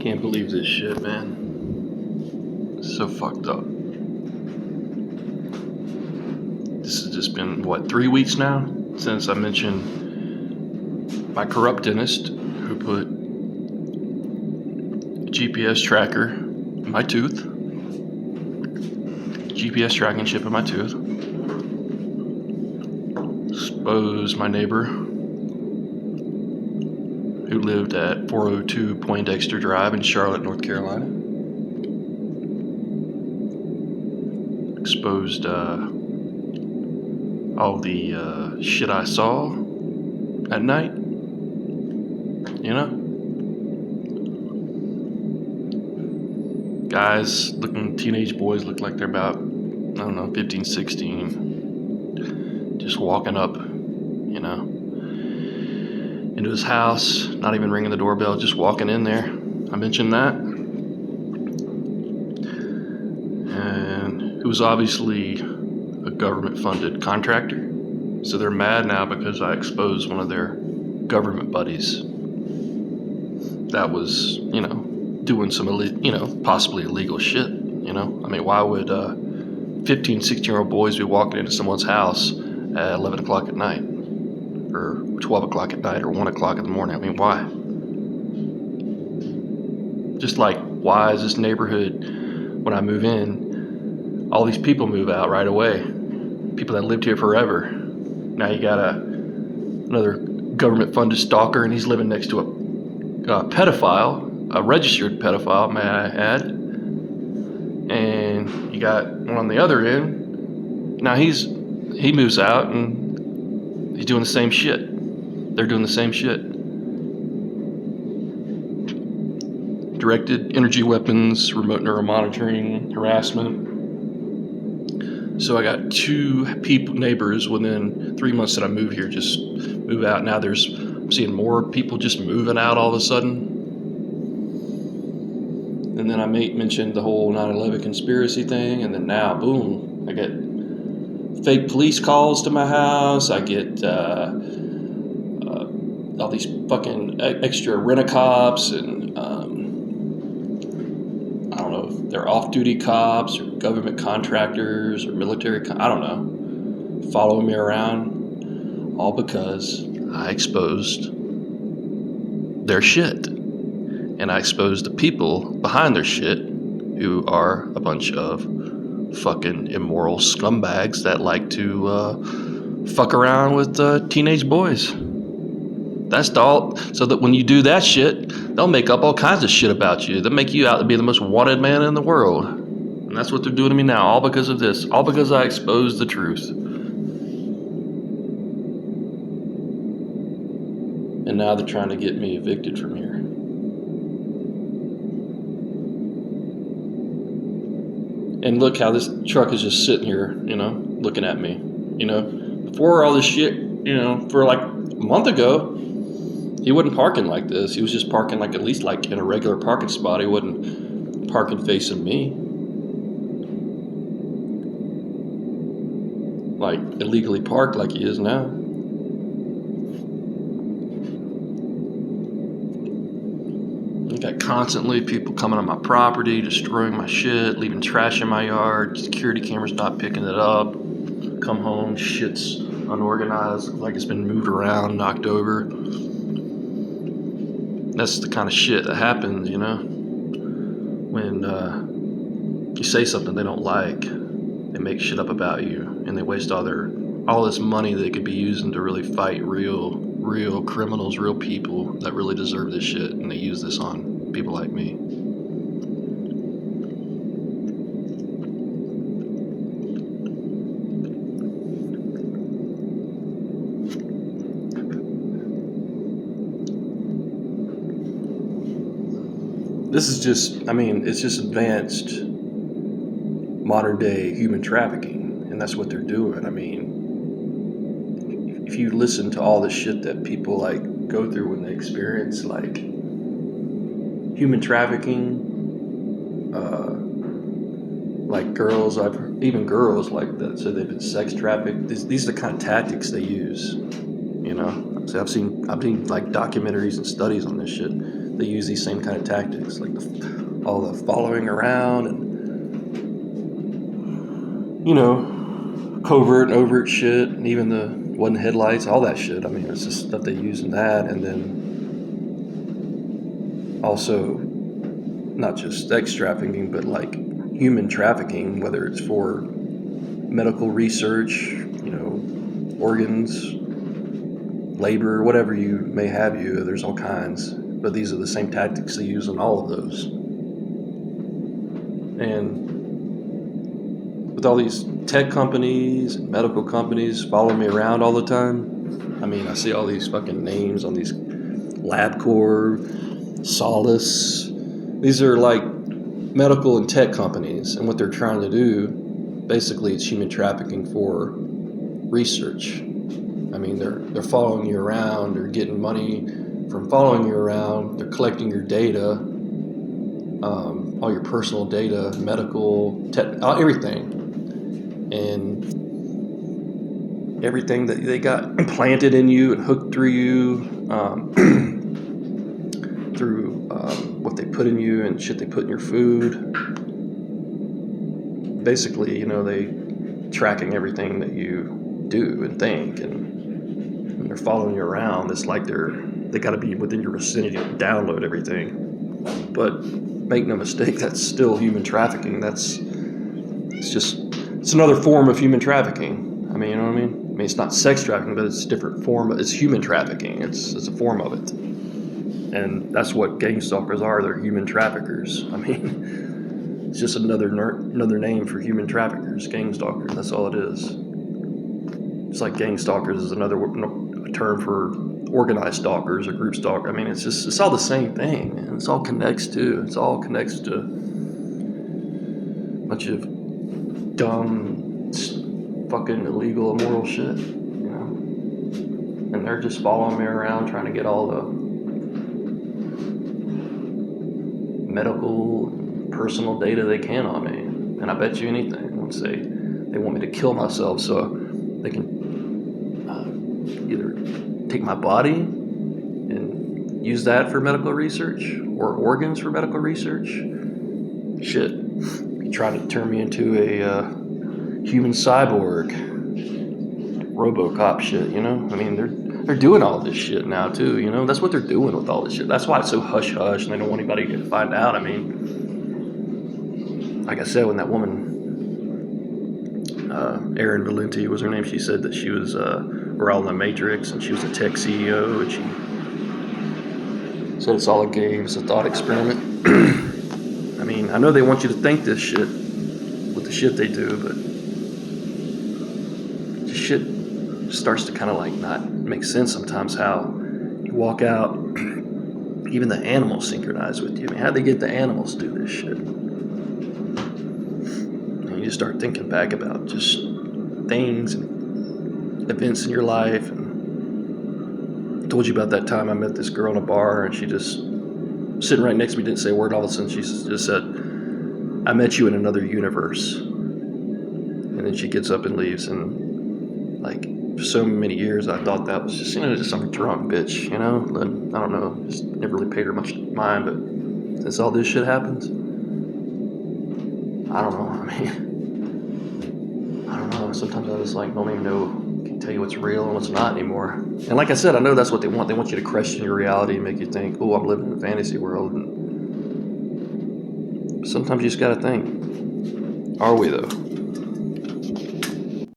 Can't believe this shit, man. It's so fucked up. This has just been, 3 weeks now since I mentioned my corrupt dentist who put a GPS tracker in my tooth. GPS tracking chip in my tooth. Exposed my neighbor who lived at 402 Poindexter Drive in Charlotte, North Carolina. Exposed all the shit I saw at night, you know? Guys teenage boys look like they're about, 15, 16, just walking up, into his house, not even ringing the doorbell, just walking in there. I mentioned that. And it was obviously a government-funded contractor. So they're mad now because I exposed one of their government buddies that was, doing some, possibly illegal shit, why would 15, 16-year-old boys be walking into someone's house at 11 o'clock at night? Or 12 o'clock at night, or 1 o'clock in the morning? Why? Just like, why is this neighborhood, when I move in, all these people move out right away? People that lived here forever. Now you got another government-funded stalker, and he's living next to a pedophile, a registered pedophile, may I add. And you got one on the other end. Now he moves out, and he's doing the same shit. They're doing the same shit. Directed energy weapons, remote neuromonitoring, harassment. So I got 2 neighbors within 3 months that I moved here just move out. Now I'm seeing more people just moving out all of a sudden. And then I mentioned the whole 9/11 conspiracy thing, and then now, boom, I get fake police calls to my house. I get all these fucking extra rent-a-cops, and I don't know if they're off-duty cops or government contractors or military. I don't know. Following me around, all because I exposed their shit, and I exposed the people behind their shit, who are a bunch of fucking immoral scumbags that like to fuck around with teenage boys. That's all. So that when you do that shit, they'll make up all kinds of shit about you. They'll make you out to be the most wanted man in the world. And that's what they're doing to me now, all because of this. All because I exposed the truth. And now they're trying to get me evicted from here. And look how this truck is just sitting here, looking at me. Before all this shit, for like a month ago, he wasn't parking like this. He was just parking at least in a regular parking spot. He wasn't parking facing me. Like illegally parked like he is now. You got constantly people coming on my property, destroying my shit, leaving trash in my yard, security cameras not picking it up. Come home, shit's unorganized, like it's been moved around, knocked over. That's the kind of shit that happens, when you say something they don't like. They make shit up about you, and they waste all this money they could be using to really fight real criminals, real people that really deserve this shit, and they use this on people like me. This is just, it's just advanced modern day human trafficking, and that's what they're doing. If you listen to all the shit that people go through when they experience human trafficking, girls, even girls like that, so they've been sex trafficked. These are the kind of tactics they use. So I've seen documentaries and studies on this shit. they use these same kind of tactics, like all the following around and, covert and overt shit, and even the one headlights, all that shit. I mean, it's just stuff they use in that, and then also not just sex trafficking, but like human trafficking, whether it's for medical research, organs, labor, whatever you may have there's all kinds. But these are the same tactics they use on all of those. And with all these tech companies and medical companies following me around all the time, I mean, I see all these fucking names on these LabCorp, Solace. These are like medical and tech companies, and what they're trying to do, basically, it's human trafficking for research. I mean, they're following you around, they're getting money from following you around, they're collecting your data, all your personal data, medical, everything. And everything that they got implanted in you and hooked through you, through what they put in you and shit they put in your food. Basically, they tracking everything that you do and think, and they're following you around. It's like they got to be within your vicinity to download everything. But make no mistake, that's still human trafficking. It's another form of human trafficking. I mean, you know what I mean? I mean, it's not sex trafficking, but it's a different form. It's human trafficking. It's a form of it. And that's what gangstalkers are. They're human traffickers. I mean, it's just another name for human traffickers, gangstalkers. That's all it is. It's like gangstalkers is another term for organized stalkers or group stalker. I mean, it's all the same thing, man. It all connects to a bunch of dumb, fucking illegal, immoral shit, And they're just following me around trying to get all the medical, personal data they can on me. And I bet you anything, once they want me to kill myself so they can either take my body and use that for medical research or organs for medical research. Shit, you're trying to turn me into a human cyborg, RoboCop shit, I mean, they're doing all this shit now too, That's what they're doing with all this shit. That's why it's so hush-hush and they don't want anybody to find out. I mean, like I said, when that woman, Erin Valenti was her name, she said that she was, we're all in the Matrix, and she was a tech CEO, and she said it's all a game, it's a thought experiment. I mean, I know they want you to think this shit with the shit they do, but this shit starts to kind of like not make sense sometimes. How you walk out, even the animals synchronize with you. I mean, how'd they get the animals to do this shit? And you just start thinking back about just things and events in your life. And I told you about that time I met this girl in a bar, and she just sitting right next to me, didn't say a word. All of a sudden she just said, "I met you in another universe." And then she gets up and leaves. And like for so many years I thought that was just just some drunk bitch, And I don't know, just never really paid her much mind. But since all this shit happens, I don't know. I mean, I don't know. Sometimes I just like don't even know, can tell you what's real and what's not anymore. And like I said, I know that's what they want. They want you to question your reality and make you think, oh, I'm living in a fantasy world. And sometimes you just gotta think, are we though?